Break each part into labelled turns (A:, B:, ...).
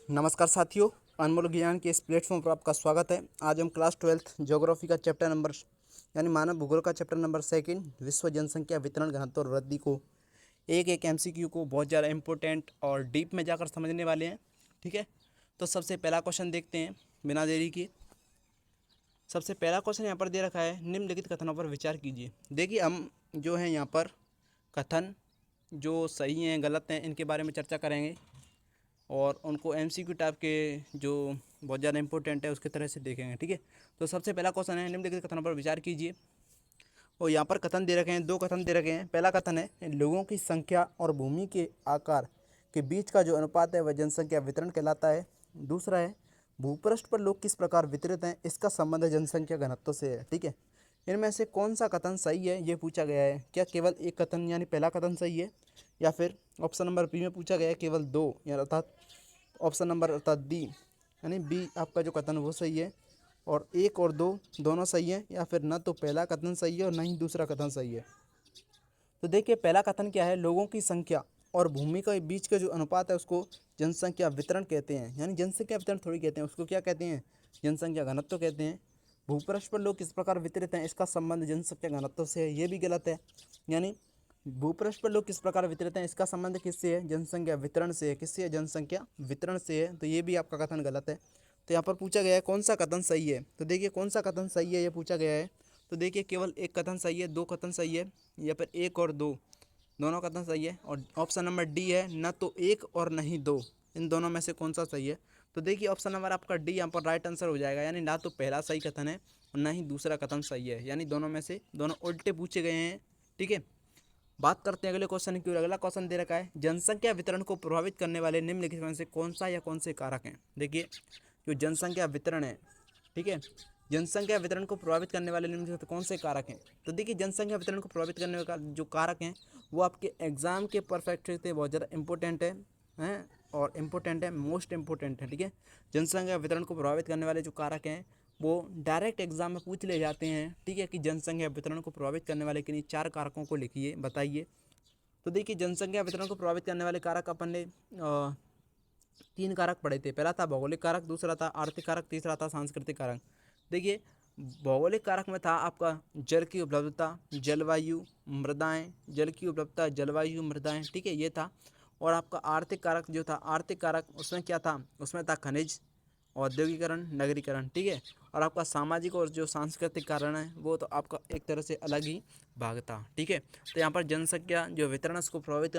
A: नमस्कार साथियों, अनमोल ज्ञान के इस प्लेटफॉर्म पर आपका स्वागत है। आज हम क्लास 12th ज्योग्राफी का चैप्टर नंबर यानी मानव भूगोल का चैप्टर नंबर 2 विश्व जनसंख्या वितरण घनत्व और वृद्धि को एक एक एमसीक्यू को बहुत ज़्यादा इंपॉर्टेंट और डीप में जाकर समझने वाले हैं। ठीक है, तो सबसे पहला क्वेश्चन देखते हैं बिना देरी के। सबसे पहला क्वेश्चन यहाँ पर दे रखा है, निम्नलिखित कथनों पर विचार कीजिए। देखिए, हम जो है यहाँ पर कथन जो सही हैं गलत हैं इनके बारे में चर्चा करेंगे और उनको एमसीक्यू टाइप के जो बहुत ज़्यादा इंपॉर्टेंट है उसके तरह से देखेंगे। ठीक है, तो सबसे पहला क्वेश्चन है, निम्नलिखित कथनों पर विचार कीजिए। और यहाँ पर कथन दे रखे हैं, दो कथन दे रखे हैं। पहला कथन है, लोगों की संख्या और भूमि के आकार के बीच का जो अनुपात है वह जनसंख्या वितरण कहलाता है। दूसरा है, भूपृष्ठ पर लोग किस प्रकार वितरित हैं, इसका संबंध जनसंख्या घनत्व से है। ठीक है, इनमें से कौन सा कथन सही है ये पूछा गया है। क्या केवल एक कथन यानी पहला कथन सही है, या फिर ऑप्शन नंबर बी में पूछा गया है केवल दो, या अर्थात ऑप्शन नंबर अर्थात डी यानी बी आपका जो कथन वो सही है और एक और दो दोनों सही है, या फिर ना तो पहला कथन सही है और ना ही दूसरा कथन सही है। तो देखिए, पहला कथन क्या है, लोगों की संख्या और भूमि के बीच का जो अनुपात है उसको जनसंख्या वितरण कहते हैं। यानी जनसंख्या वितरण थोड़ी कहते हैं, उसको क्या कहते हैं, जनसंख्या घनत्व कहते हैं। भूपृष्ठ पर लोग किस प्रकार वितरित हैं, इसका संबंध जनसंख्या घनत्व से है, ये भी गलत है। यानी भूपृष्ठ पर लोग किस प्रकार वितरित हैं, इसका संबंध किससे है, जनसंख्या वितरण से है। किससे है, जनसंख्या वितरण से है, तो ये भी आपका कथन गलत है। तो यहाँ पर पूछा गया है कौन सा कथन सही है, तो देखिए कौन सा कथन सही है ये पूछा गया है। तो देखिए, केवल एक कथन सही है, दो कथन सही है, या फिर एक और दो दोनों कथन सही है। और ऑप्शन नंबर डी है, न तो एक और नहीं दो, इन दोनों में से कौन सा सही है। तो देखिए, ऑप्शन नंबर आपका डी यहाँ पर राइट आंसर हो जाएगा। यानी ना तो पहला सही कथन है और ना ही दूसरा कथन सही है, यानी दोनों में से दोनों उल्टे पूछे गए हैं। ठीक है, बात करते हैं अगले क्वेश्चन की। अगला क्वेश्चन दे रखा है, जनसंख्या वितरण को प्रभावित करने वाले निम्नलिखित में से कौन सा या कौन से कारक हैं। देखिए, जो जनसंख्या वितरण है, ठीक है, जनसंख्या वितरण को प्रभावित करने वाले निम्नलिखित कौन से कारक हैं। तो देखिए, जनसंख्या वितरण को प्रभावित करने का जो कारक हैं वो आपके एग्जाम के परफेक्ट से बहुत ज़्यादा इंपॉर्टेंट है और इम्पोर्टेंट है, मोस्ट इंपॉर्टेंट है। ठीक है, जनसंख्या वितरण को प्रभावित करने वाले जो कारक हैं वो डायरेक्ट एग्जाम में पूछ ले जाते हैं। ठीक है, कि जनसंख्या वितरण को प्रभावित करने वाले किन्हीं चार कारकों को लिखिए, बताइए। तो देखिए, जनसंख्या वितरण को प्रभावित करने वाले कारक अपन ने तीन कारक पढ़े थे। पहला था भौगोलिक कारक, दूसरा था आर्थिक कारक, तीसरा था सांस्कृतिक कारक। देखिए, भौगोलिक कारक में था आपका जल की उपलब्धता, जलवायु, मृदाएं, जल की उपलब्धता, जलवायु, मृदाएं। ठीक है, ये था। और आपका आर्थिक कारक जो था, आर्थिक कारक उसमें क्या था, उसमें था खनिज, औद्योगिकरण, नगरीकरण। ठीक है, और आपका सामाजिक और जो सांस्कृतिक कारण है वो तो आपका एक तरह से अलग ही भाग था। ठीक है, तो यहाँ पर जनसंख्या जो वितरण उसको प्रभावित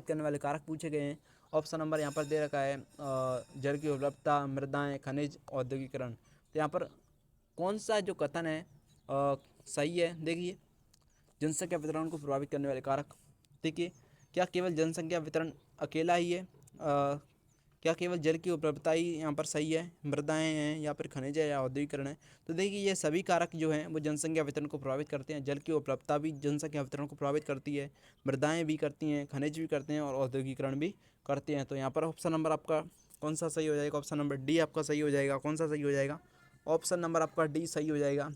A: करने वाले कारक पूछे गए हैं। ऑप्शन नंबर यहाँ पर दे रखा है जल की उपलब्धता, मृदाएं, खनिज, औद्योगिकरण। तो यहाँ पर कौन सा जो कथन है सही है। देखिए, जनसंख्या वितरण को प्रभावित करने वाले कारक, देखिए, क्या केवल जनसंख्या वितरण अकेला ही है, क्या केवल जल की उपलब्धता ही यहाँ पर सही है, मृदाएं हैं या फिर खनिज है या औद्योगिकरण है। तो देखिए, ये सभी कारक जो हैं वो जनसंख्या वितरण को प्रभावित करते हैं। जल की उपलब्धता भी जनसंख्या वितरण को प्रभावित करती है, मृदाएं भी करती हैं, खनिज भी करते हैं और औद्योगिकरण भी करते हैं। तो यहाँ पर ऑप्शन नंबर आपका कौन सा सही हो जाएगा, ऑप्शन नंबर डी आपका सही हो जाएगा। कौन सा सही हो जाएगा, ऑप्शन नंबर आपका डी सही हो जाएगा।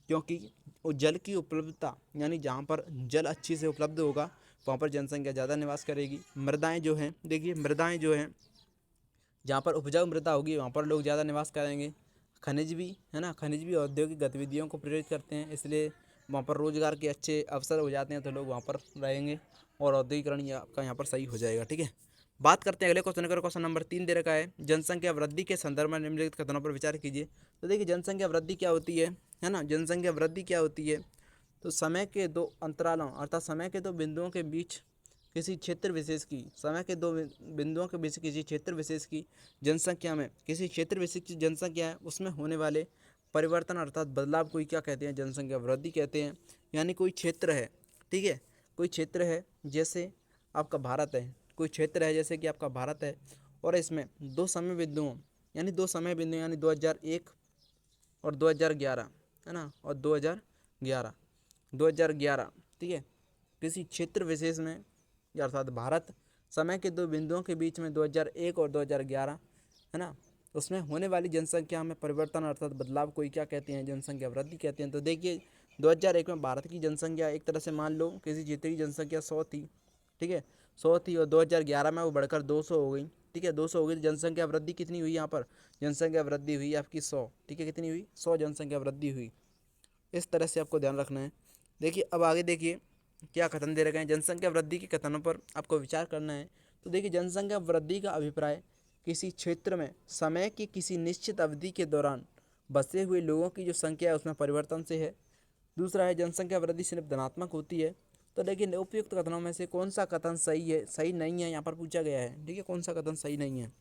A: क्योंकि वो जल की उपलब्धता यानी जहाँ पर जल अच्छी से उपलब्ध होगा वहाँ पर जनसंख्या ज़्यादा निवास करेगी। मृदाएं जो हैं, देखिए मृदाएं जो हैं जहाँ पर उपजाऊ मृदा होगी वहाँ पर लोग ज़्यादा निवास करेंगे। खनिज भी है ना, खनिज भी औद्योगिक गतिविधियों को प्रेरित करते हैं, इसलिए वहाँ पर रोजगार के अच्छे अवसर हो जाते हैं तो लोग वहाँ पर रहेंगे और औद्योगिकरण आपका यहाँ पर सही हो जाएगा। ठीक है, बात करते हैं अगले क्वेश्चन का। क्वेश्चन नंबर 3 दे रखा है, जनसंख्या वृद्धि के संदर्भ में निम्नलिखित कथनों पर विचार कीजिए। तो देखिए, जनसंख्या वृद्धि क्या होती है ना, जनसंख्या वृद्धि क्या होती है। तो समय के दो अंतरालों अर्थात समय के दो बिंदुओं के बीच किसी क्षेत्र विशेष की, समय के दो बिंदुओं के बीच किसी क्षेत्र विशेष की जनसंख्या में, किसी क्षेत्र विशेष की जनसंख्या है उसमें होने वाले परिवर्तन अर्थात बदलाव को ही क्या कहते हैं, जनसंख्या वृद्धि कहते हैं। यानी कोई क्षेत्र है, ठीक है, कोई क्षेत्र है जैसे आपका भारत है, कोई क्षेत्र है जैसे कि आपका भारत है और इसमें दो समय बिंदुओं यानी दो समय बिंदु यानी 2001 और 2011 है ना, और 2011 ठीक है, किसी क्षेत्र विशेष में अर्थात भारत समय के दो बिंदुओं के बीच में 2001 और 2011 है ना, उसमें होने वाली जनसंख्या में परिवर्तन अर्थात बदलाव को ही क्या कहते हैं, जनसंख्या वृद्धि कहते हैं। तो देखिए, 2001 में भारत की जनसंख्या एक तरह से मान लो किसी क्षेत्र की जनसंख्या 100 थी, ठीक है, 100 थी और 2011 में वो बढ़कर 200 हो गई। ठीक है, 200 हो गई। जनसंख्या वृद्धि कितनी हुई यहाँ पर? जनसंख्या वृद्धि हुई आपकी 100। ठीक है, कितनी हुई? 100 जनसंख्या वृद्धि हुई। इस तरह से आपको ध्यान रखना है। देखिए अब आगे देखिए क्या कथन दे रखे हैं। जनसंख्या वृद्धि के कथनों पर आपको विचार करना है। तो देखिए जनसंख्या वृद्धि का अभिप्राय किसी क्षेत्र में समय की किसी निश्चित अवधि के दौरान बसे हुए लोगों की जो संख्या है उसमें परिवर्तन से है। दूसरा है जनसंख्या वृद्धि सिर्फ धनात्मक होती है। तो देखिए उपयुक्त कथनों में से कौन सा कथन सही है, सही नहीं है, यहाँ पर पूछा गया है। ठीक है, कौन सा कथन सही नहीं है?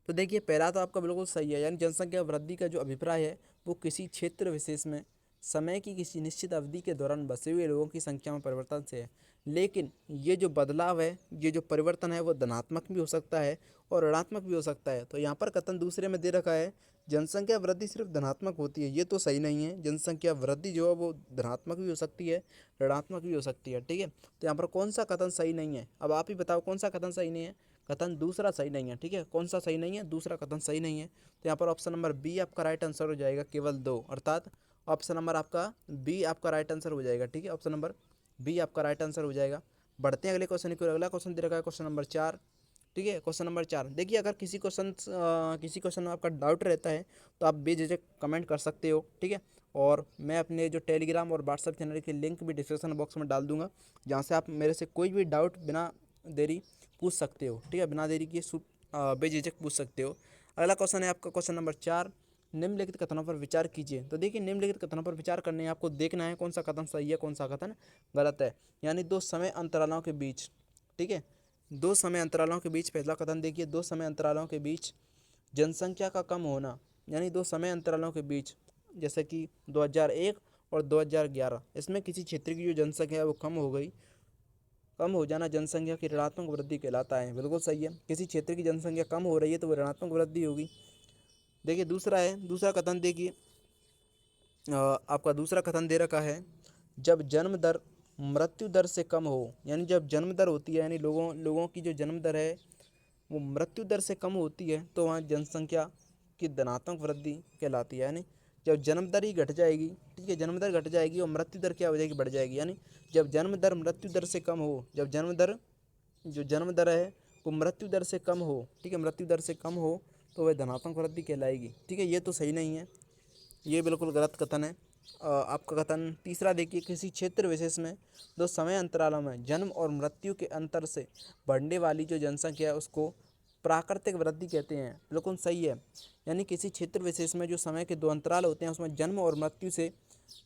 A: तो देखिए पहला तो आपका बिल्कुल सही है, यानी जनसंख्या वृद्धि का जो अभिप्राय है वो किसी क्षेत्र विशेष में समय की किसी निश्चित अवधि के दौरान बसे हुए लोगों की संख्या में परिवर्तन से है। लेकिन ये जो बदलाव है, ये जो परिवर्तन है वो धनात्मक भी हो सकता है और ऋणात्मक भी हो सकता है। तो यहाँ पर कथन दूसरे में दे रखा है जनसंख्या वृद्धि सिर्फ धनात्मक होती है, ये तो सही नहीं है। जनसंख्या वृद्धि जो है वो धनात्मक भी हो सकती है, ऋणात्मक भी हो सकती है। ठीक है, तो यहाँ पर कौन सा कथन सही नहीं है? अब आप ही बताओ कौन सा कथन सही नहीं है? कथन दूसरा सही नहीं है। ठीक है, कौन सा सही नहीं है? दूसरा कथन सही नहीं है। तो यहाँ पर ऑप्शन नंबर बी आपका राइट आंसर हो जाएगा, केवल 2, अर्थात ऑप्शन नंबर आपका बी आपका राइट आंसर हो जाएगा। ठीक है, ऑप्शन नंबर बी आपका राइट आंसर हो जाएगा। बढ़ते हैं अगले क्वेश्चन की ओर। अगला क्वेश्चन दे रखा है क्वेश्चन नंबर 4। ठीक है, क्वेश्चन नंबर 4 देखिए, अगर किसी क्वेश्चन में आपका डाउट रहता है तो आप बेझिझक कमेंट कर सकते हो। ठीक है, और मैं अपने जो टेलीग्राम और व्हाट्सएप चैनल की लिंक भी डिस्क्रिप्शन बॉक्स में डाल दूंगा, जहाँ से आप मेरे से कोई भी डाउट बिना देरी पूछ सकते हो। ठीक है, बिना देरी किए बेझिझक पूछ सकते हो। अगला क्वेश्चन है आपका क्वेश्चन नंबर 4। निम्नलिखित कथनों पर विचार कीजिए। तो देखिए निम्नलिखित कथनों पर विचार करने हैं, आपको देखना है कौन सा कथन सही है, कौन सा कथन गलत है। यानी दो समय अंतरालों के बीच। ठीक है, दो समय अंतरालों के बीच पहला कथन देखिए, दो समय अंतरालों के बीच जनसंख्या का कम होना। यानी दो समय अंतरालों के बीच, जैसे कि 2001 और 2011, इसमें किसी क्षेत्र की जो जनसंख्या है वो कम हो गई। कम हो जाना जनसंख्या की ऋणात्मक वृद्धि कहलाता है। बिल्कुल सही है, किसी क्षेत्र की जनसंख्या कम हो रही है तो वो ऋणात्मक वृद्धि होगी। देखिए दूसरा है, दूसरा कथन देखिए आपका दूसरा कथन दे रखा है, जब जन्म दर मृत्यु दर से कम हो। यानी जब जन्म दर होती है, यानी लोगों लोगों की जो जन्म दर है वो मृत्यु दर से कम होती है, तो वहाँ जनसंख्या की धनात्मक वृद्धि कहलाती है। यानी जब जन्म दर ही घट जाएगी, ठीक है, जन्म दर घट जाएगी और मृत्यु दर क्या हो जाएगी? बढ़ जाएगी। यानी जब जन्म दर मृत्यु दर से कम हो, जब जन्म दर जो जन्म दर है वो मृत्यु दर से कम हो, ठीक है, मृत्यु दर से कम हो तो वह धनात्मक वृद्धि कहलाएगी। ठीक है, ये तो सही नहीं है, ये बिल्कुल गलत कथन है। आपका कथन तीसरा देखिए, किसी क्षेत्र विशेष में दो समय अंतरालों में जन्म और मृत्यु के अंतर से बढ़ने वाली जो जनसंख्या है उसको प्राकृतिक वृद्धि कहते हैं। बिल्कुल सही है, यानी किसी क्षेत्र विशेष में जो समय के दो अंतराल होते हैं उसमें जन्म और मृत्यु से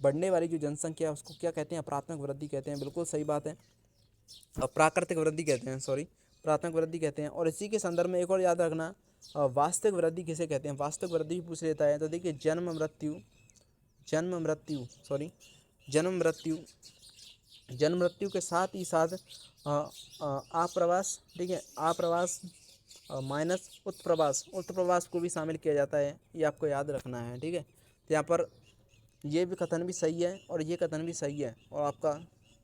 A: बढ़ने वाली जो जनसंख्या है उसको क्या कहते हैं? प्राथमिक वृद्धि कहते हैं। बिल्कुल सही बात है, प्राकृतिक वृद्धि कहते हैं, सॉरी, प्राथमिक वृद्धि कहते हैं। और इसी के संदर्भ में एक और याद रखना, वास्तविक वृद्धि किसे कहते हैं? वास्तविक वृद्धि भी पूछ लेता है। तो देखिए जन्म मृत्यु जन्म मृत्यु के साथ ही साथ आप्रवास, ठीक है, आप्रवास माइनस उत्प्रवास को भी शामिल किया जाता है, ये आपको याद रखना है। ठीक है, तो यहाँ पर ये भी कथन भी सही है और ये कथन भी सही है और आपका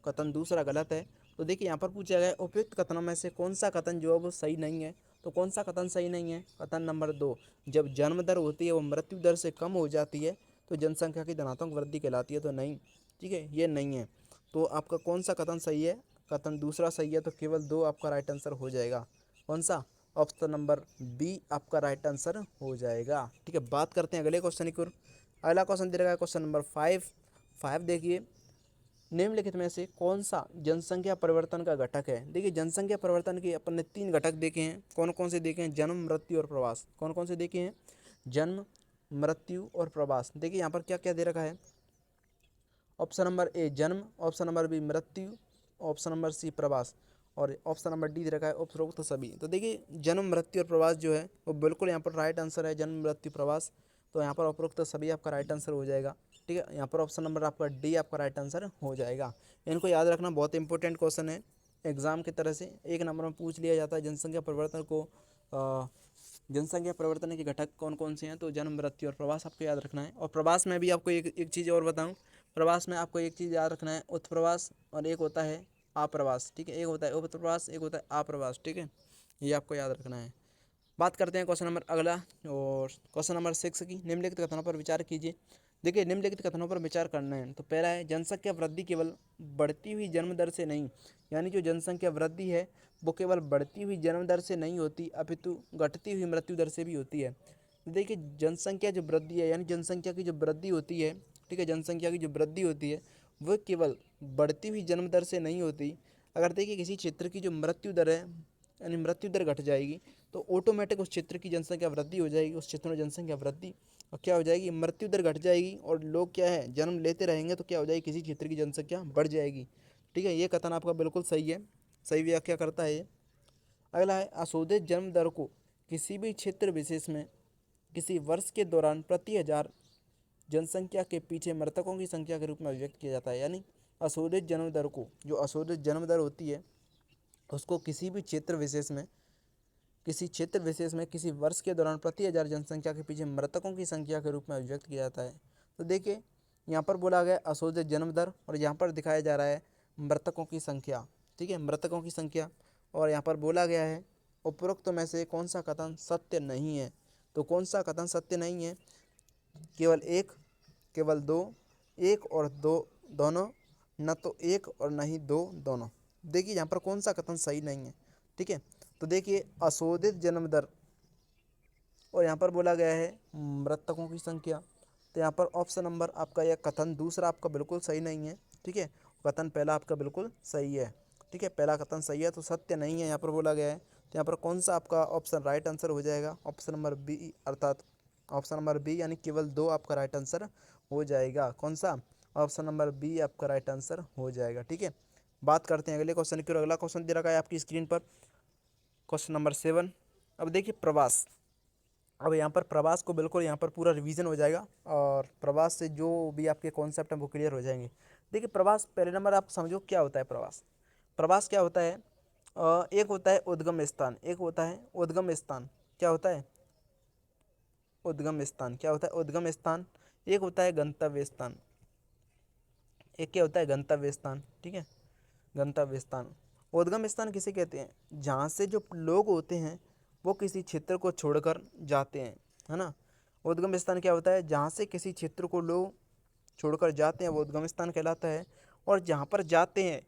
A: कथन दूसरा गलत है। तो देखिए यहाँ पर पूछा गया है उपयुक्त कथनों में से कौन सा कथन जो है वो सही नहीं है। तो कौन सा कथन सही नहीं है? कथन नंबर 2, जब जन्म दर होती है वो मृत्यु दर से कम हो जाती है तो जनसंख्या की धनात्मक वृद्धि कहलाती है। तो नहीं, ठीक है, ये नहीं है। तो आपका कौन सा कथन सही है? कथन दूसरा सही है, तो केवल 2 आपका राइट आंसर हो जाएगा। कौन सा? ऑप्शन नंबर बी आपका राइट आंसर हो जाएगा। ठीक है, बात करते हैं अगले क्वेश्चन की ओर। अगला क्वेश्चन दे रखा है क्वेश्चन नंबर 5 देखिए, निम्नलिखित में से कौन सा जनसंख्या परिवर्तन का घटक है? देखिए जनसंख्या परिवर्तन के अपन ने 3 घटक देखे हैं। कौन कौन से देखे हैं? जन्म, मृत्यु और प्रवास। कौन कौन से देखे हैं? जन्म, मृत्यु और प्रवास। देखिए यहाँ पर क्या क्या दे रखा है। ऑप्शन नंबर ए जन्म, ऑप्शन नंबर बी मृत्यु, ऑप्शन नंबर सी प्रवास और ऑप्शन नंबर डी दे रखा है उपरोक्त सभी। तो देखिए जन्म, मृत्यु और प्रवास जो है वो बिल्कुल यहाँ पर राइट आंसर है, जन्म, मृत्यु, प्रवास। तो यहाँ पर उपरोक्त सभी आपका राइट आंसर हो जाएगा। ठीक है, यहाँ पर ऑप्शन नंबर आपका डी आपका राइट आंसर हो जाएगा। इनको याद रखना, बहुत इंपॉर्टेंट क्वेश्चन है, एग्जाम की तरह से 1 नंबर में पूछ लिया जाता है। जनसंख्या परिवर्तन को जनसंख्या परिवर्तन के घटक कौन कौन से हैं? तो जन्म, मृत्यु और प्रवास आपको याद रखना है। और प्रवास में भी आपको एक चीज़ और बताऊँ, प्रवास में आपको एक चीज़ याद रखना है, उत्प्रवास और एक होता है आप्रवास। ठीक है, एक होता है उत्प्रवास, एक होता है आप्रवास। ठीक है, ये आपको याद रखना है। बात करते हैं क्वेश्चन नंबर अगला और क्वेश्चन नंबर 6 की। निम्नलिखित कथनों पर विचार कीजिए। देखिए निम्नलिखित कथनों पर विचार करना है। तो पहला है, जनसंख्या वृद्धि केवल बढ़ती हुई जन्म दर से नहीं, यानी जो जनसंख्या वृद्धि है वो केवल बढ़ती हुई जन्म दर से नहीं होती अपितु घटती हुई मृत्यु दर से भी होती है। तो देखिए जनसंख्या जो वृद्धि है, यानी जनसंख्या की जो वृद्धि होती है, ठीक है, जनसंख्या की जो वृद्धि होती है वो केवल बढ़ती हुई जन्म दर से नहीं होती। अगर देखिए किसी क्षेत्र की जो मृत्यु दर है, यानी मृत्यु दर घट जाएगी, तो ऑटोमेटिक उस क्षेत्र की जनसंख्या वृद्धि हो जाएगी, उस क्षेत्र में जनसंख्या वृद्धि, और क्या हो जाएगी, मृत्यु दर घट जाएगी, और लोग क्या है जन्म लेते रहेंगे, तो क्या हो जाएगी, किसी क्षेत्र की जनसंख्या बढ़ जाएगी। ठीक है, ये कथन आपका बिल्कुल सही है, सही व्याख्या करता है ये। अगला है, अशोधित जन्म दर को किसी भी क्षेत्र विशेष में किसी वर्ष के दौरान प्रति हजार जनसंख्या के पीछे मृतकों की संख्या के रूप में अभिव्यक्त किया जाता है। यानी अशोधित जन्म दर को, जो अशोधित जन्म दर होती है उसको किसी भी क्षेत्र विशेष में, किसी क्षेत्र विशेष में किसी वर्ष के दौरान प्रति हजार जनसंख्या के पीछे मृतकों की संख्या के रूप में अभिव्यक्त किया जाता है। तो देखिए यहाँ पर बोला गया अशोधित जन्म दर, और यहाँ पर दिखाया जा रहा है मृतकों की संख्या। ठीक है, मृतकों की संख्या, और यहाँ पर बोला गया है उपरोक्त में से कौन सा कथन सत्य नहीं है। तो कौन सा कथन सत्य नहीं है, केवल एक, केवल दो, एक और दो दोनों, न तो एक और न ही दो दोनों। देखिए यहाँ पर कौन सा कथन सही नहीं है। ठीक है, तो देखिए अशोधित जन्म दर, और यहाँ पर बोला गया है मृतकों की संख्या, तो यहाँ पर ऑप्शन नंबर आपका यह कथन दूसरा आपका बिल्कुल सही नहीं है। ठीक है, कथन पहला आपका बिल्कुल सही है। ठीक है, पहला कथन सही है, तो सत्य नहीं है यहाँ पर बोला गया है। तो यहाँ पर कौन सा आपका ऑप्शन राइट आंसर हो जाएगा, ऑप्शन नंबर बी, अर्थात ऑप्शन नंबर बी, यानी केवल दो आपका राइट आंसर हो जाएगा। कौन सा, ऑप्शन नंबर बी आपका राइट आंसर हो जाएगा। ठीक है, बात करते हैं अगले क्वेश्चन की ओर। अगला क्वेश्चन दे रखा है आपकी स्क्रीन पर, क्वेश्चन नंबर 7। अब देखिए प्रवास, अब यहाँ पर प्रवास को बिल्कुल यहाँ पर पूरा रिवीजन हो जाएगा, और प्रवास से जो भी आपके कॉन्सेप्ट हैं वो क्लियर हो जाएंगे। देखिए प्रवास, पहले नंबर आप समझो क्या होता है प्रवास। प्रवास क्या होता है, एक होता है उद्गम स्थान, एक होता है उद्गम स्थान। क्या होता है उद्गम स्थान, क्या होता है उद्गम स्थान, एक होता है गंतव्य स्थान, एक क्या होता है गंतव्य स्थान। ठीक है, गंतव्य स्थान, उद्गम स्थान किसे कहते हैं, जहाँ से जो लोग होते हैं वो किसी क्षेत्र को छोड़कर जाते हैं, है ना। उद्गम स्थान क्या होता है, जहाँ से किसी क्षेत्र को लोग छोड़कर जाते हैं वो उद्गम स्थान कहलाता है। और जहाँ पर जाते हैं,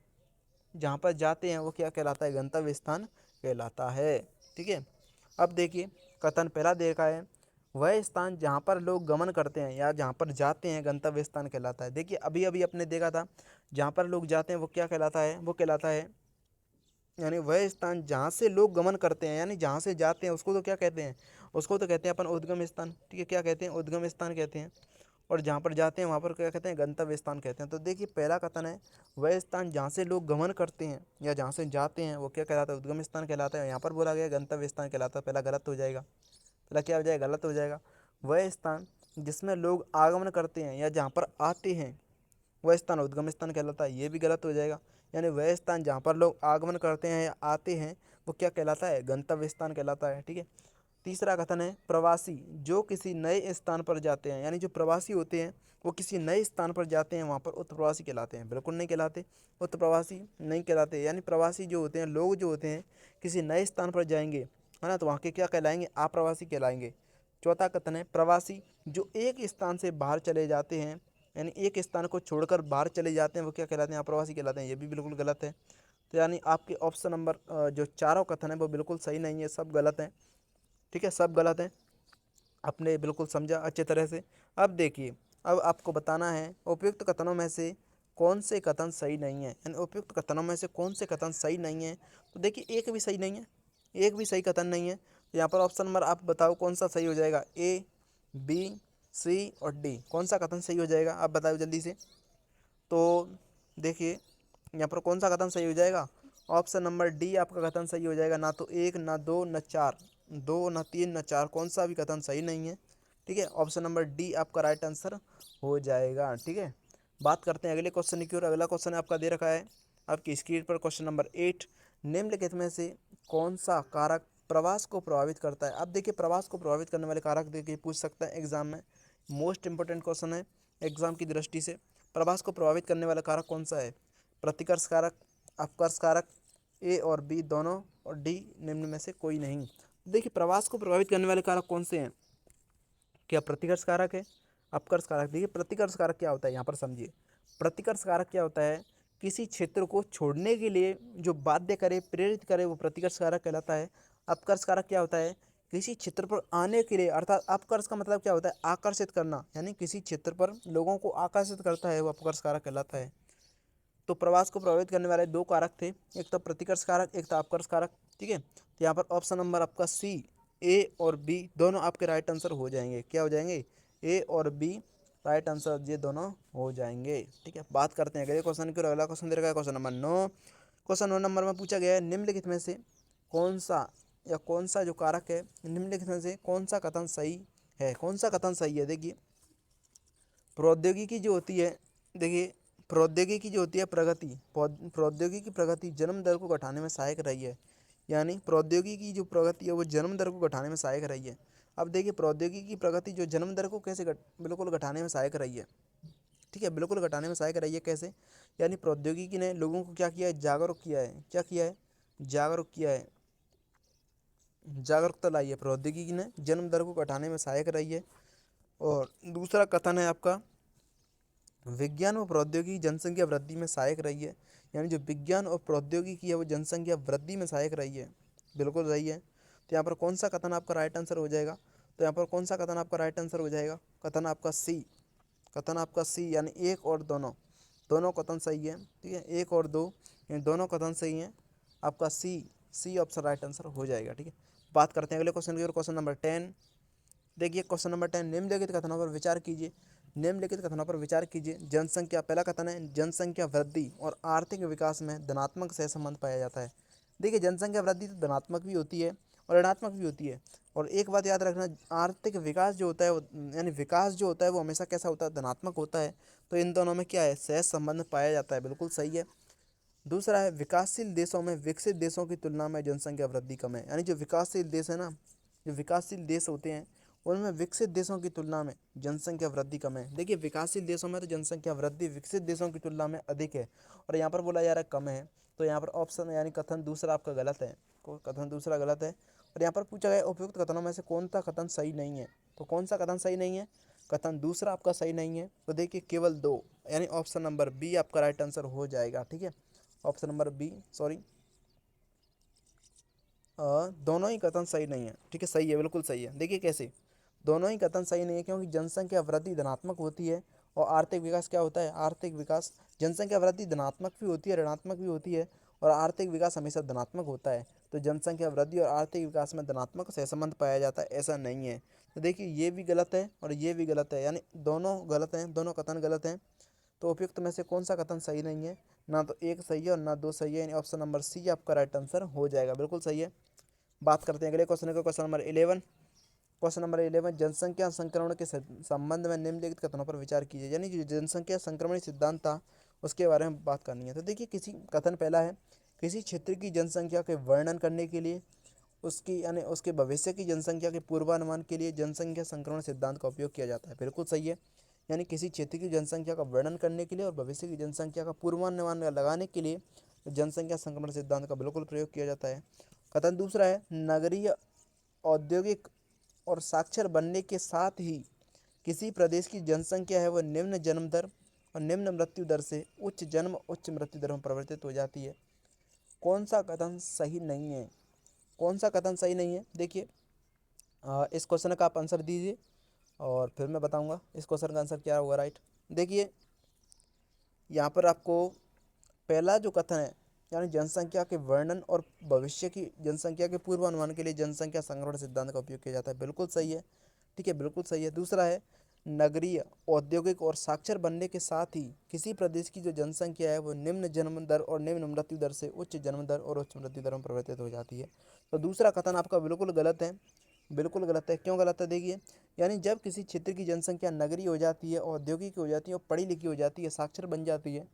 A: जहाँ पर जाते हैं वो क्या कहलाता है, गंतव्य स्थान कहलाता है। ठीक है, अब देखिए कथन पहला देखा है, वह स्थान जहाँ पर लोग गमन करते हैं या जहाँ पर जाते हैं गंतव्य स्थान कहलाता है। देखिए अभी अभी अपने देखा था, जहाँ पर लोग जाते हैं वो क्या कहलाता है, वो कहलाता है, यानी वह स्थान जहाँ से लोग गमन करते हैं, यानी जहाँ से जाते हैं उसको तो क्या कहते हैं, उसको तो कहते हैं अपन उद्गम स्थान। ठीक है, क्या कहते हैं, उद्गम स्थान कहते हैं। और जहाँ पर जाते हैं वहाँ पर क्या कहते हैं, गंतव्य स्थान कहते हैं। तो देखिए पहला कथन है, वह स्थान जहाँ से लोग गमन करते हैं या जहाँ से जाते हैं वो क्या कहलाता है, उद्गम स्थान कहलाता है। यहाँ पर बोला गया गंतव्य स्थान कहलाता है, पहला गलत हो जाएगा, पहला क्या हो जाएगा, गलत हो जाएगा। वह स्थान जिसमें लोग आगमन करते हैं या जहाँ पर आते हैं वह स्थान उद्गम स्थान कहलाता है, ये भी गलत हो जाएगा। यानी वह स्थान जहाँ पर लोग आगमन करते हैं या आते हैं वो क्या कहलाता है, गंतव्य स्थान कहलाता है। ठीक है, तीसरा कथन है, प्रवासी जो किसी नए स्थान पर जाते हैं, यानी जो प्रवासी होते हैं वो किसी नए स्थान पर जाते हैं वहाँ पर उत्प्रवासी कहलाते हैं, बिल्कुल नहीं कहलाते, उत्प्रवासी नहीं कहलाते। यानी प्रवासी जो होते हैं, लोग जो होते हैं किसी नए स्थान पर जाएंगे, है ना, तो वहाँ के क्या कहलाएंगे, अप्रवासी कहलाएंगे। चौथा कथन है, प्रवासी जो एक स्थान से बाहर चले जाते हैं, यानी एक स्थान को छोड़कर बाहर चले जाते हैं वो क्या कहलाते हैं, अप्रवासी कहलाते हैं, ये भी बिल्कुल गलत है। तो यानी आपके ऑप्शन नंबर जो चारों कथन है वो बिल्कुल सही नहीं है, सब गलत हैं। ठीक है, सब गलत हैं, आपने बिल्कुल समझा अच्छे तरह से। अब देखिए, अब आपको बताना है उपयुक्त कथनों में से कौन से कथन सही नहीं है, यानी उपयुक्त कथनों में से कौन से कथन सही नहीं है। तो देखिए एक भी सही नहीं है, एक भी सही कथन नहीं है। तो यहाँ पर ऑप्शन नंबर आप बताओ कौन सा सही हो जाएगा, ए, बी, सी और डी, कौन सा कथन सही हो जाएगा, आप बताओ जल्दी से। तो देखिए यहाँ पर कौन सा कथन सही हो जाएगा, ऑप्शन नंबर डी आपका कथन सही हो जाएगा। ना तो एक, ना दो, न चार, दो न तीन न चार, कौन सा भी कथन सही नहीं है। ठीक है, ऑप्शन नंबर डी आपका राइट आंसर हो जाएगा। ठीक है, बात करते हैं अगले क्वेश्चन की ओर। अगला क्वेश्चन आपका दे रखा है आपकी स्क्रीन पर, क्वेश्चन नंबर 8, निम्नलिखित में से कौन सा कारक प्रवास को प्रभावित करता है। अब देखिए प्रवास को प्रभावित करने वाले कारक देखिए पूछ सकता है एग्जाम में, मोस्ट इंपॉर्टेंट क्वेश्चन है एग्जाम की दृष्टि से। प्रवास को प्रभावित करने वाला कारक कौन सा है, प्रतिकर्ष कारक, अपकर्ष कारक, ए और बी दोनों, और डी निम्न में से कोई नहीं। देखिए प्रवास को प्रभावित करने वाले कारक कौन से हैं, क्या प्रतिकर्ष कारक है, अपकर्ष कारक। देखिए प्रतिकर्ष कारक क्या होता है, यहाँ पर समझिए। प्रतिकर्ष कारक क्या होता है, किसी क्षेत्र को छोड़ने के लिए जो बाध्य करे, प्रेरित करे, वो प्रतिकर्ष कारक कहलाता है। अपकर्ष कारक क्या होता है, किसी क्षेत्र पर आने के लिए, अर्थात अपकर्ष का मतलब क्या होता है, आकर्षित करना, यानी किसी क्षेत्र पर लोगों को आकर्षित करता है, वो अपकर्ष कारक कहलाता है। तो प्रवास को प्रभावित करने वाले दो कारक थे, एक तो प्रतिकर्ष कारक, एक था अपकर्ष कारक। ठीक है, तो यहाँ पर ऑप्शन नंबर आपका सी, ए और बी दोनों आपके राइट आंसर हो जाएंगे। क्या हो जाएंगे, ए और बी राइट आंसर, ये दोनों हो जाएंगे। ठीक है, बात करते हैं अगले क्वेश्चन की। अगला क्वेश्चन दे रखा है क्वेश्चन नंबर 9। क्वेश्चन 9 नंबर में पूछा गया है, निम्नलिखित में से कौन सा जो कारक है, निम्नलिखित में से कौन सा कथन सही है। कौन सा कथन सही है, देखिए प्रौद्योगिकी जो होती है, देखिए प्रौद्योगिकी जो होती है प्रौद्योगिकी प्रगति जन्म दर को घटाने में सहायक रही है। यानी प्रौद्योगिकी की जो प्रगति है वो जन्म दर को घटाने में सहायक रही है। अब देखिए प्रौद्योगिकी की प्रगति जो जन्म दर को बिल्कुल घटाने में सहायक रही है। ठीक है, बिल्कुल घटाने में सहायक रही है। कैसे, यानी प्रौद्योगिकी ने लोगों को क्या किया है, जागरूक किया है। क्या किया है, जागरूक किया है, जागरूकता लाई है। प्रौद्योगिकी ने जन्म दर को घटाने में सहायक रही है। और दूसरा कथन है आपका, विज्ञान व प्रौद्योगिकी जनसंख्या वृद्धि में सहायक रही है। यानी जो विज्ञान और प्रौद्योगिकी है वो जनसंख्या वृद्धि में सहायक रही है। बिल्कुल रही है। तो यहाँ पर कौन सा कथन आपका राइट आंसर हो जाएगा, तो यहाँ पर कौन सा कथन आपका राइट आंसर हो जाएगा, कथन आपका सी। कथन आपका सी, यानी एक और दोनों, दोनों कथन सही है। ठीक है, एक और दो, यानी दोनों कथन सही हैं। आपका सी ऑप्शन राइट आंसर हो जाएगा। ठीक है, बात करते हैं अगले क्वेश्चन की। और क्वेश्चन नंबर 10, देखिए क्वेश्चन नंबर 10, निम्नलिखित कथनों पर विचार कीजिए। निम्नलिखित कथनों पर विचार कीजिए। जनसंख्या, पहला कथन है, जनसंख्या वृद्धि और आर्थिक विकास में धनात्मक सहसंबंध पाया जाता है। देखिए जनसंख्या वृद्धि तो धनात्मक भी होती है और ऋणात्मक भी होती है। और एक बात याद रखना, आर्थिक विकास जो होता है वो, यानी विकास जो होता है वो हमेशा कैसा होता है, धनात्मक होता है। तो इन दोनों में क्या है, सहज संबंध पाया जाता है। बिल्कुल सही है। दूसरा है, विकासशील देशों में विकसित देशों की तुलना में जनसंख्या वृद्धि कम है। यानी जो विकासशील देश है ना, जो विकासशील देश होते हैं उनमें विकसित देशों की तुलना में जनसंख्या वृद्धि कम है। देखिए विकासशील देशों में तो जनसंख्या वृद्धि विकसित देशों की तुलना में अधिक है, और यहाँ पर बोला जा रहा है कम है। तो यहाँ पर ऑप्शन यानी कथन दूसरा आपका गलत है, कथन दूसरा गलत है। और यहाँ पर पूछा गया उपयुक्त कथनों में से कौन सा कथन सही नहीं है, तो कौन सा कथन सही नहीं है, कथन दूसरा आपका सही नहीं है। तो देखिए केवल दो, यानी ऑप्शन नंबर बी आपका राइट आंसर हो जाएगा। ठीक है, ऑप्शन नंबर बी, सॉरी, दोनों ही कथन सही नहीं है। ठीक है, सही है, बिल्कुल सही है। देखिए कैसे, दोनों ही कथन सही नहीं है, क्योंकि जनसंख्या वृद्धि धनात्मक होती है और आर्थिक विकास क्या होता है, आर्थिक विकास, जनसंख्या वृद्धि धनात्मक भी होती है, ऋणात्मक भी होती है, और आर्थिक विकास हमेशा धनात्मक होता है। तो जनसंख्या वृद्धि और आर्थिक विकास में धनात्मक सहसंबंध पाया जाता है, ऐसा नहीं है। तो देखिए ये भी गलत है और ये भी गलत है, यानी दोनों गलत हैं, दोनों कथन गलत हैं। तो उपयुक्त में से कौन सा कथन सही नहीं है, ना तो एक सही है और ना दो सही है, यानी ऑप्शन नंबर सी आपका राइट आंसर हो जाएगा। बिल्कुल सही है। बात करते हैं अगले क्वेश्चन का, क्वेश्चन नंबर 11। क्वेश्चन नंबर 11, जनसंख्या संक्रमण के संबंध में निम्नलिखित कथनों पर विचार कीजिए। यानी जो जनसंख्या संक्रमण सिद्धांत था उसके बारे में बात करनी है। तो देखिए किसी कथन पहला है, किसी क्षेत्र की जनसंख्या के वर्णन करने के लिए, उसकी यानी उसके भविष्य की जनसंख्या के पूर्वानुमान के लिए जनसंख्या संक्रमण सिद्धांत का उपयोग किया जाता है। बिल्कुल सही है। यानी किसी क्षेत्र की जनसंख्या का वर्णन करने के लिए और भविष्य की जनसंख्या का पूर्वानुमान लगाने के लिए जनसंख्या संक्रमण सिद्धांत का बिल्कुल प्रयोग किया जाता है। कथन दूसरा है, नगरीय, औद्योगिक और साक्षर बनने के साथ ही किसी प्रदेश की जनसंख्या है वह निम्न जन्म दर और निम्न मृत्यु दर से उच्च जन्म उच्च मृत्यु दर में परिवर्तित हो जाती है। कौन सा कथन सही नहीं है, कौन सा कथन सही नहीं है, देखिए इस क्वेश्चन का आप आंसर दीजिए और फिर मैं बताऊंगा इस क्वेश्चन का आंसर क्या होगा। राइट, देखिए यहाँ पर आपको पहला जो कथन है, यानी जनसंख्या के वर्णन और भविष्य की जनसंख्या के पूर्वानुमान के लिए जनसंख्या संक्रमण सिद्धांत का उपयोग किया जाता है, बिल्कुल सही है। ठीक है, बिल्कुल सही है। दूसरा है, नगरीय, औद्योगिक और साक्षर बनने के साथ ही किसी प्रदेश की जो जनसंख्या है वो निम्न जन्म दर और निम्न मृत्यु दर से उच्च जन्म दर और उच्च मृत्यु दर में परिवर्तित हो जाती है। तो दूसरा कथन आपका बिल्कुल गलत है, बिल्कुल गलत है। क्यों गलत है, देखिए, यानी जब किसी क्षेत्र की जनसंख्या नगरीय हो जाती है, औद्योगिक हो जाती है और पढ़ी लिखी हो जाती है, साक्षर बन जाती है,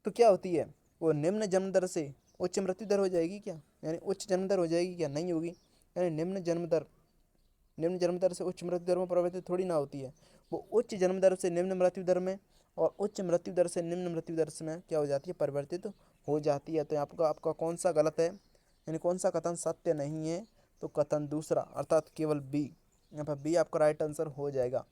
A: तो क्या होती है, वो निम्न जन्म दर से उच्च मृत्यु दर हो जाएगी क्या, यानी उच्च जन्म दर हो जाएगी क्या, नहीं होगी। यानी निम्न जन्म दर से उच्च मृत्यु दर में परिवर्तित थोड़ी ना होती है, वो उच्च जन्म दर से निम्न मृत्यु दर में और उच्च मृत्यु दर से निम्न मृत्यु दर में क्या हो जाती है, परिवर्तित हो जाती है। तो आपका आपका कौन सा गलत है, यानी कौन सा कथन सत्य नहीं है, तो कथन दूसरा अर्थात केवल बी, यहाँ पर बी आपका राइट आंसर हो जाएगा।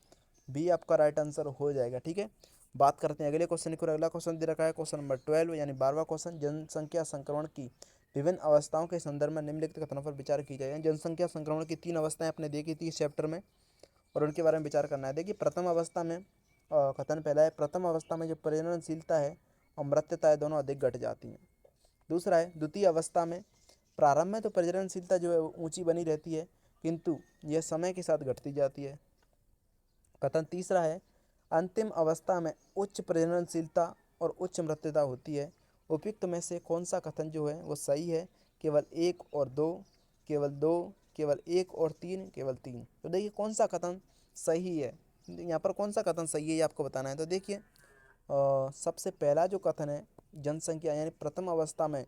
A: बी आपका राइट आंसर हो जाएगा। ठीक है, बात करते हैं अगले क्वेश्चन की। अगला क्वेश्चन दे रखा है क्वेश्चन नंबर 12 यानी 12वां क्वेश्चन, जनसंख्या संक्रमण की विभिन्न अवस्थाओं के संदर्भ में निम्नलिखित कथनों पर विचार की जाए। जनसंख्या संक्रमण की 3 अवस्थाएं आपने देखी थी इस चैप्टर में और उनके बारे में विचार करना है। देखिए प्रथम अवस्था में कथन पहला है, प्रथम अवस्था में जो प्रजननशीलता है और मृत्यता है दोनों अधिक घट जाती हैं। दूसरा है, द्वितीय अवस्था में प्रारंभ में तो प्रजननशीलता जो है वो ऊंची बनी रहती है किंतु यह समय के साथ घटती जाती है। कथन तीसरा है, अंतिम अवस्था में उच्च प्रजननशीलता और उच्च मृत्यता होती है। उपयुक्त में से कौन सा कथन जो है वो सही है? केवल 1 और 2, केवल 2, केवल 1 और 3, केवल 3। तो देखिए कौन सा कथन सही है, यहाँ पर कौन सा कथन सही है ये आपको बताना है। तो देखिए सबसे पहला जो कथन है, जनसंख्या यानी प्रथम अवस्था में,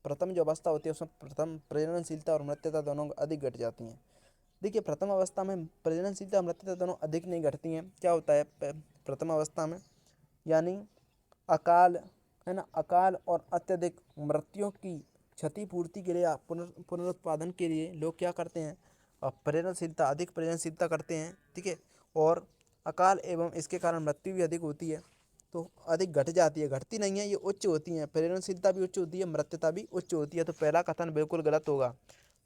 A: प्रथम जो अवस्था होती है उसमें प्रथम प्रजननशीलता और मृत्यता दोनों अधिक घट जाती हैं। देखिए प्रथम अवस्था में प्रजननशीलता और मृत्यता दोनों अधिक नहीं घटती हैं। क्या होता है प्रथम अवस्था में, यानी अकाल, है ना, अकाल और अत्यधिक मृत्युओं की क्षतिपूर्ति के लिए पुनरुत्पादन के लिए लोग क्या करते हैं, प्रजननशीलता, अधिक प्रजननशीलता करते हैं। ठीक है, और अकाल एवं इसके कारण मृत्यु भी अधिक होती है तो अधिक घट जाती है, घटती नहीं है, ये उच्च होती है। प्रजननशीलता भी उच्च होती है, मृत्यता भी उच्च होती है। तो पहला कथन बिल्कुल गलत होगा।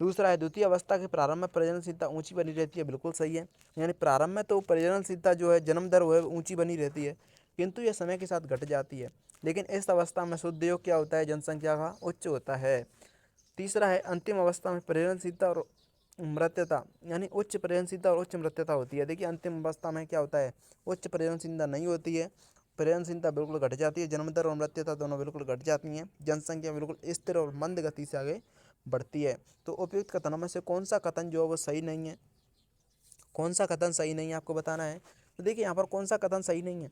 A: दूसरा है, द्वितीय अवस्था के प्रारंभ में प्रजननशीलता ऊंची बनी रहती है, बिल्कुल सही है। यानी प्रारंभ में तो प्रजननशीलता जो है, जन्म दर वो है ऊंची बनी रहती है किंतु यह समय के साथ घट जाती है। लेकिन इस अवस्था में शुद्ध योग क्या होता है, जनसंख्या का उच्च होता है। तीसरा है, अंतिम अवस्था में प्रजननशीलता और मृत्यता, यानी उच्च प्रजननशीलता और उच्च मृत्यता होती है। देखिए अंतिम अवस्था में क्या होता है, उच्च प्रजननशीलता नहीं होती है, प्रजननशीलता बिल्कुल घट जाती है, जन्म दर और मृत्यता दोनों बिल्कुल घट जाती हैं, जनसंख्या बिल्कुल स्थिर और मंद गति से आगे बढ़ती है। तो उपयुक्त कथनों में से कौन सा कथन जो है वो सही नहीं है, कौन सा कथन सही नहीं है आपको बताना है। तो देखिए यहाँ पर कौन सा कथन सही नहीं है,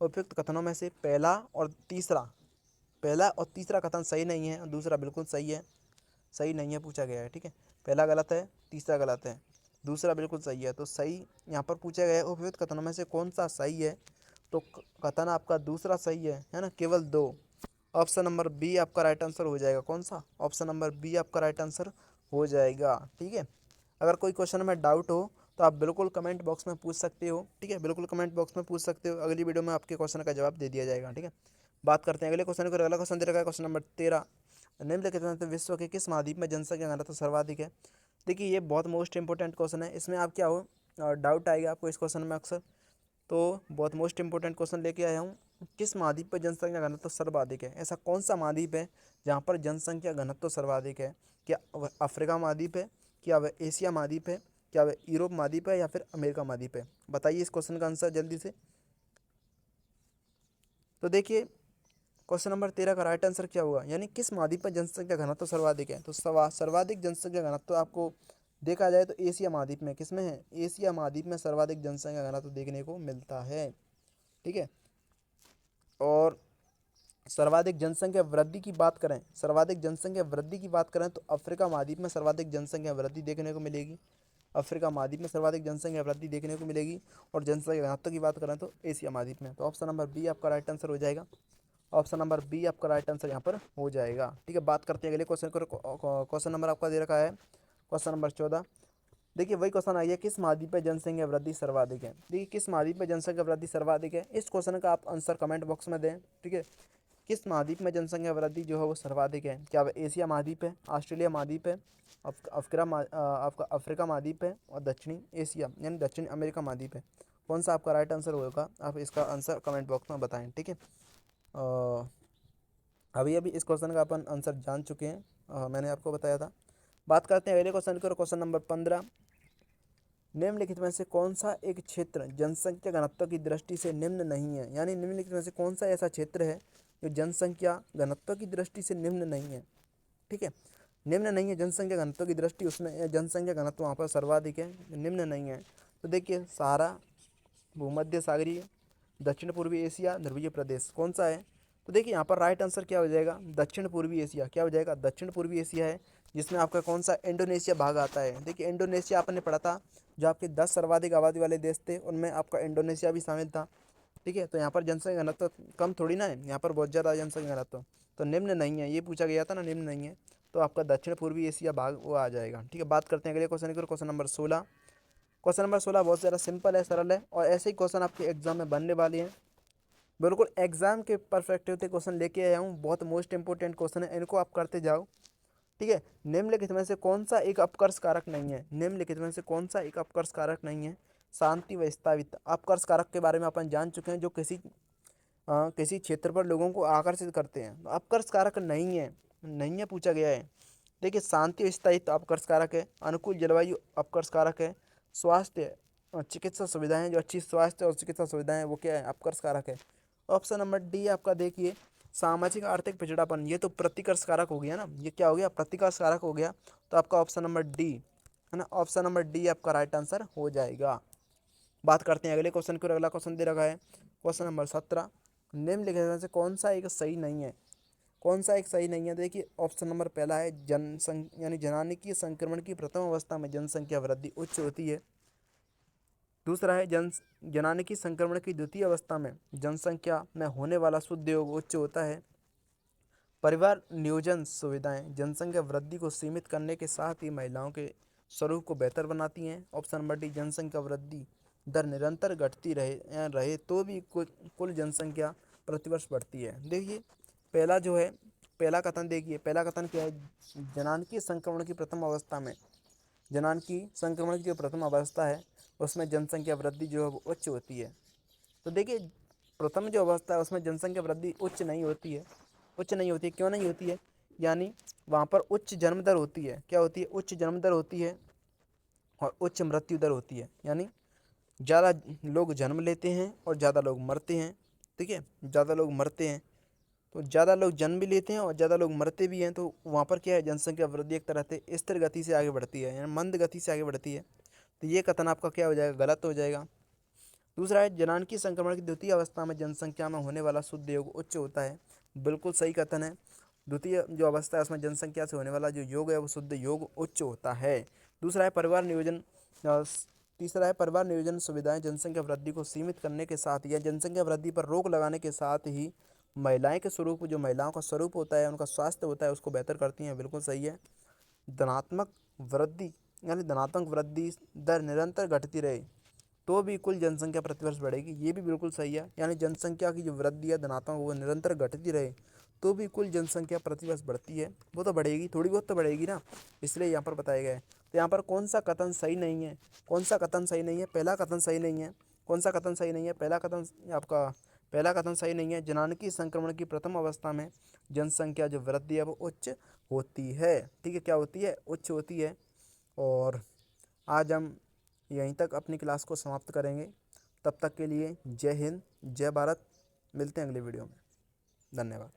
A: उपयुक्त कथनों में से पहला और तीसरा कथन सही नहीं है और दूसरा बिल्कुल सही है, सही नहीं है पूछा गया है। ठीक है, पहला गलत है, तीसरा गलत है, दूसरा बिल्कुल सही है। तो सही यहाँ पर पूछा गया है, उपयुक्त कथनों में से कौन सा सही है, तो कथन आपका दूसरा सही है ना, केवल 2। ऑप्शन नंबर बी आपका राइट आंसर हो जाएगा। कौन सा? ऑप्शन नंबर बी आपका राइट आंसर हो जाएगा। ठीक है, अगर कोई क्वेश्चन में डाउट हो तो आप बिल्कुल कमेंट बॉक्स में पूछ सकते हो। ठीक है, बिल्कुल कमेंट बॉक्स में पूछ सकते हो, अगली वीडियो में आपके क्वेश्चन का जवाब दे दिया जाएगा। ठीक है, बात करते हैं अगले क्वेश्चन को। अगला क्वेश्चन दे रखा है क्वेश्चन नंबर 13, निम्नलिखित में से विश्व के किस महाद्वीप में जनसंख्या घनत्व सर्वाधिक है? देखिए ये बहुत मोस्ट इंपॉर्टेंट क्वेश्चन है, इसमें आप क्या हो डाउट आएगा आपको इस क्वेश्चन में अक्सर, तो बहुत मोस्ट इंपॉर्टेंट क्वेश्चन लेके आया हूँ। किस महाद्वीप पर जनसंख्या घनत्व सर्वाधिक है? ऐसा कौन सा महाद्वीप है जहाँ पर जनसंख्या घनत्व सर्वाधिक है? क्या वह अफ्रीका महाद्वीप है, क्या वह एशिया महाद्वीप है, क्या वह यूरोप महाद्वीप है, या फिर अमेरिका महाद्वीप है? बताइए इस क्वेश्चन का आंसर जल्दी से। तो देखिए क्वेश्चन नंबर 13 का राइट आंसर क्या होगा, यानी किस महाद्वीप पर जनसंख्या घनत्व सर्वाधिक है? तो सर्वाधिक जनसंख्या घनत्व आपको देखा जाए तो एशिया महाद्वीप में, किसमें है? एशिया महाद्वीप में सर्वाधिक जनसंख्या घनत्व देखने को मिलता है। ठीक है, और सर्वाधिक जनसंख्या वृद्धि की बात करें, सर्वाधिक जनसंख्या वृद्धि की बात करें तो अफ्रीका महाद्वीप में सर्वाधिक जनसंख्या वृद्धि देखने को मिलेगी, अफ्रीका महाद्वीप में सर्वाधिक जनसंख्या वृद्धि देखने को मिलेगी। और जनसंख्या घनत्व की बात करें तो एशिया महाद्वीप में। तो ऑप्शन नंबर बी आपका राइट आंसर हो जाएगा। ऑप्शन नंबर बी आपका राइट आंसर यहाँ पर हो जाएगा। ठीक है, बात करते हैं अगले क्वेश्चन को। क्वेश्चन नंबर आपका दे रखा है क्वेश्चन नंबर 14। देखिए वही क्वेश्चन आई है, किस महाद्वीप पे जनसंख्या वृद्धि सर्वाधिक है? देखिए किस महाद्वीप पे जनसंख्या वृद्धि सर्वाधिक है, इस क्वेश्चन का आप आंसर कमेंट बॉक्स में दें। ठीक है, किस महाद्वीप में जनसंख्या वृद्धि जो है वो सर्वाधिक है? क्या वह एशिया महाद्वीप है, ऑस्ट्रेलिया महाद्वीप है, आपका अफ्रीका महाद्वीप है, और दक्षिणी एशिया यानी दक्षिण अमेरिका महाद्वीप है? कौन सा आपका राइट आंसर होगा, आप इसका आंसर कमेंट बॉक्स में बताएं। ठीक है, अभी अभी इस क्वेश्चन का अपन आंसर जान चुके हैं, मैंने आपको बताया था। बात करते हैं अगले क्वेश्चन की, क्वेश्चन नंबर 15, निम्नलिखित में से कौन सा एक क्षेत्र जनसंख्या घनत्व की दृष्टि से निम्न नहीं है? यानी निम्नलिखित में से कौन सा ऐसा क्षेत्र है जो जनसंख्या घनत्व की दृष्टि से निम्न नहीं है? ठीक है, निम्न नहीं है जनसंख्या घनत्व की दृष्टि, उसमें जनसंख्या घनत्व वहाँ पर सर्वाधिक है, निम्न नहीं है। तो देखिए सहारा, भूमध्य सागरीय, दक्षिण पूर्वी एशिया, ध्रुवीय प्रदेश, कौन सा है? तो देखिए यहाँ पर राइट आंसर क्या हो जाएगा, दक्षिण पूर्वी एशिया। क्या हो जाएगा? दक्षिण पूर्वी एशिया है, जिसमें आपका कौन सा इंडोनेशिया भाग आता है। देखिए इंडोनेशिया आपने पढ़ा था, जो आपके 10 सर्वाधिक आबादी वाले देश थे उनमें आपका इंडोनेशिया भी शामिल था। ठीक है, तो यहाँ पर जनसंख्या घनत्व कम थोड़ी ना है, यहाँ पर बहुत ज़्यादा जनसंख्या घनत्व, तो निम्न नहीं है, ये पूछा गया था ना, निम्न नहीं है। तो आपका दक्षिण पूर्वी एशिया भाग वो आ जाएगा। ठीक है, बात करते हैं अगले क्वेश्चन की, क्वेश्चन नंबर 16। क्वेश्चन नंबर 16 बहुत ज़्यादा सिंपल है, सरल है, और ऐसे ही क्वेश्चन आपके एग्जाम में बनने वाले हैं। बिल्कुल एग्जाम के परस्पेक्टिव से क्वेश्चन लेके आया हूँ, बहुत मोस्ट इंपॉर्टेंट क्वेश्चन है, इनको आप करते जाओ। ठीक है। निम्नलिखित में से कौन सा एक अपकर्ष कारक नहीं है? निम्नलिखित में से कौन सा एक अपकर्ष कारक नहीं है? शांति व स्थायित्व। अपकर्ष कारक के बारे में अपन जान चुके हैं, जो किसी क्षेत्र पर लोगों को आकर्षित करते हैं। तो अपकर्ष कारक नहीं है, नहीं है पूछा गया है। देखिए, शांति और स्थायित्व अपकर्ष कारक है। अनुकूल जलवायु अपकर्ष कारक है। स्वास्थ्य चिकित्सा सुविधाएं, जो अच्छी स्वास्थ्य और चिकित्सा सुविधाएं, वो क्या है? अपकर्ष कारक है। ऑप्शन नंबर डी आपका देखिए, सामाजिक आर्थिक पिछड़ापन, ये तो प्रतिकर्ष कारक हो गया ना, ये क्या हो गया? प्रतिकर्ष कारक हो गया। तो आपका ऑप्शन नंबर डी है ना, ऑप्शन नंबर डी आपका राइट आंसर हो जाएगा। बात करते हैं अगले क्वेश्चन की, और अगला क्वेश्चन दे रखा है क्वेश्चन नंबर 17, निम्नलिखित में से कौन सा एक सही नहीं है? कौन सा एक सही नहीं है? देखिए, ऑप्शन नंबर पहला है यानी जनानिकी संक्रमण की प्रथम अवस्था में जनसंख्या वृद्धि उच्च होती है। दूसरा है जनानिकी संक्रमण की द्वितीय अवस्था में जनसंख्या में होने वाला शुद्ध योग उच्च होता है। परिवार नियोजन सुविधाएं जनसंख्या वृद्धि को सीमित करने के साथ ही महिलाओं के स्वरूप को बेहतर बनाती हैं। ऑप्शन नंबर डी, जनसंख्या वृद्धि दर निरंतर घटती रहे तो भी कुल जनसंख्या प्रतिवर्ष बढ़ती है। देखिए, पहला जो है, पहला कथन देखिए, पहला कथन क्या है? जनानकी संक्रमण की प्रथम अवस्था में, जनानकी संक्रमण की जो प्रथम अवस्था है उसमें जनसंख्या वृद्धि जो है वो उच्च होती है। तो देखिए, प्रथम जो अवस्था है उसमें जनसंख्या वृद्धि उच्च नहीं होती है। उच्च नहीं होती है, क्यों नहीं होती है? यानी वहाँ पर उच्च जन्म दर होती है। क्या होती है? उच्च जन्म दर होती है और उच्च मृत्यु दर होती है। यानी ज़्यादा लोग जन्म लेते हैं और ज़्यादा लोग मरते हैं। ठीक है, ज़्यादा लोग मरते हैं, तो ज़्यादा लोग जन्म भी लेते हैं और ज़्यादा लोग मरते भी हैं। तो वहाँ पर क्या है? जनसंख्या वृद्धि एक तरह से स्थिर गति से आगे बढ़ती है, यानी मंद गति से आगे बढ़ती है। तो ये कथन आपका क्या हो जाएगा? गलत हो जाएगा। दूसरा है, जनानकी संक्रमण की द्वितीय अवस्था में जनसंख्या में होने वाला शुद्ध योग उच्च होता है। बिल्कुल सही कथन है। द्वितीय जो अवस्था है उसमें जनसंख्या से होने वाला जो योग है वो शुद्ध योग उच्च होता है। दूसरा है परिवार नियोजन तीसरा है परिवार नियोजन सुविधाएं जनसंख्या वृद्धि को सीमित करने के साथ या जनसंख्या वृद्धि पर रोक लगाने के साथ ही महिलाएं के स्वरूप, जो महिलाओं का स्वरूप होता है, उनका स्वास्थ्य होता है, उसको बेहतर करती हैं। बिल्कुल सही है। धनात्मक वृद्धि यानी धनात्मक वृद्धि दर निरंतर घटती रहे तो भी कुल जनसंख्या प्रतिवर्ष बढ़ेगी, ये भी बिल्कुल सही है। यानी जनसंख्या की जो वृद्धि है धनात्मक, वो निरंतर घटती रहे तो भी कुल जनसंख्या प्रतिवर्ष बढ़ती है। वो तो बढ़ेगी, थोड़ी बहुत तो बढ़ेगी ना, इसलिए यहाँ पर बताया गया है। तो यहाँ पर कौन सा कथन सही नहीं है? कौन सा कथन सही नहीं है? पहला कथन सही नहीं है। कौन सा कथन सही नहीं है? पहला कथन सही नहीं है। जनानकी संक्रमण की प्रथम अवस्था में जनसंख्या जो वृद्धि है वो उच्च होती है। ठीक है, क्या होती है? उच्च होती है। और आज हम यहीं तक अपनी क्लास को समाप्त करेंगे। तब तक के लिए जय हिंद, जय भारत। मिलते हैं अगले वीडियो में। धन्यवाद।